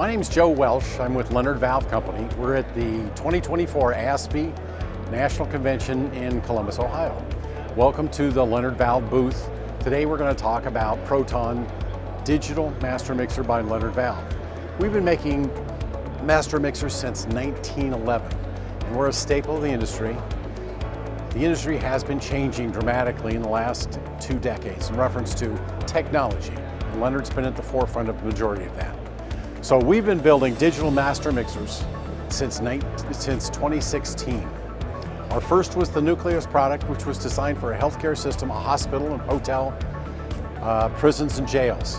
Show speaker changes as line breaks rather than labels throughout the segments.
My name is Joe Welsh. I'm with Leonard Valve Company. We're at the 2024 ASPE National Convention in Columbus, Ohio. Welcome to the Leonard Valve booth. Today we're going to talk about Proton Digital Master Mixer by Leonard Valve. We've been making master mixers since 1911, and we're a staple of the industry. The industry has been changing dramatically in the last 2 decades in reference to technology. And Leonard's been at the forefront of the majority of that. So we've been building digital master mixers since 2016. Our first was the Nucleus product, which was designed for a healthcare system, a hospital and hotel, prisons and jails.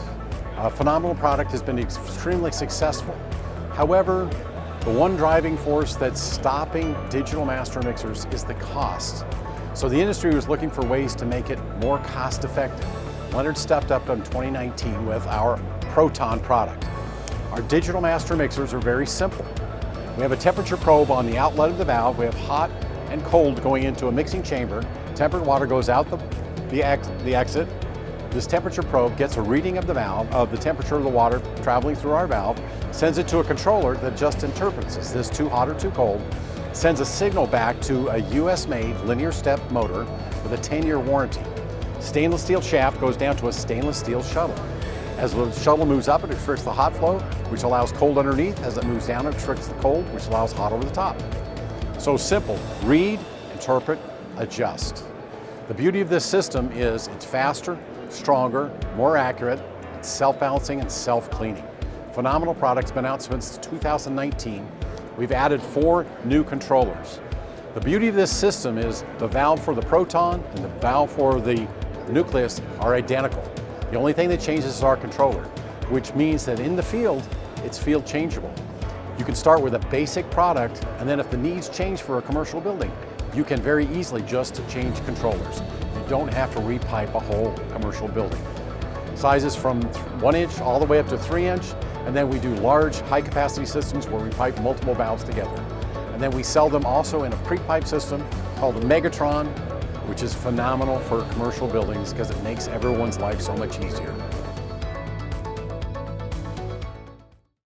A phenomenal product, has been extremely successful. However, the one driving force that's stopping digital master mixers is the cost. So the industry was looking for ways to make it more cost effective. Leonard stepped up in 2019 with our Proton product. Our digital master mixers are very simple. We have a temperature probe on the outlet of the valve. We have hot and cold going into a mixing chamber. Tempered water goes out the exit. This temperature probe gets a reading of the valve, of the temperature of the water traveling through our valve, sends it to a controller that just interprets, is this too hot or too cold, sends a signal back to a US-made linear step motor with a 10-year warranty. Stainless steel shaft goes down to a stainless steel shuttle. As the shuttle moves up, it restricts the hot flow, which allows cold underneath. As it moves down, it restricts the cold, which allows hot over the top. So simple: read, interpret, adjust. The beauty of this system is it's faster, stronger, more accurate, it's self-balancing and self-cleaning. Phenomenal product's been out since 2019. We've added 4 new controllers. The beauty of this system is the valve for the Proton and the valve for the Nucleus are identical. The only thing that changes is our controller, which means that in the field, it's field changeable. You can start with a basic product, and then if the needs change for a commercial building, you can very easily just change controllers. You don't have to repipe a whole commercial building. Sizes from 1 inch all the way up to 3 inch, and then we do large high-capacity systems where we pipe multiple valves together. And then we sell them also in a pre-pipe system called a Megatron, which is phenomenal for commercial buildings because it makes everyone's life so much easier.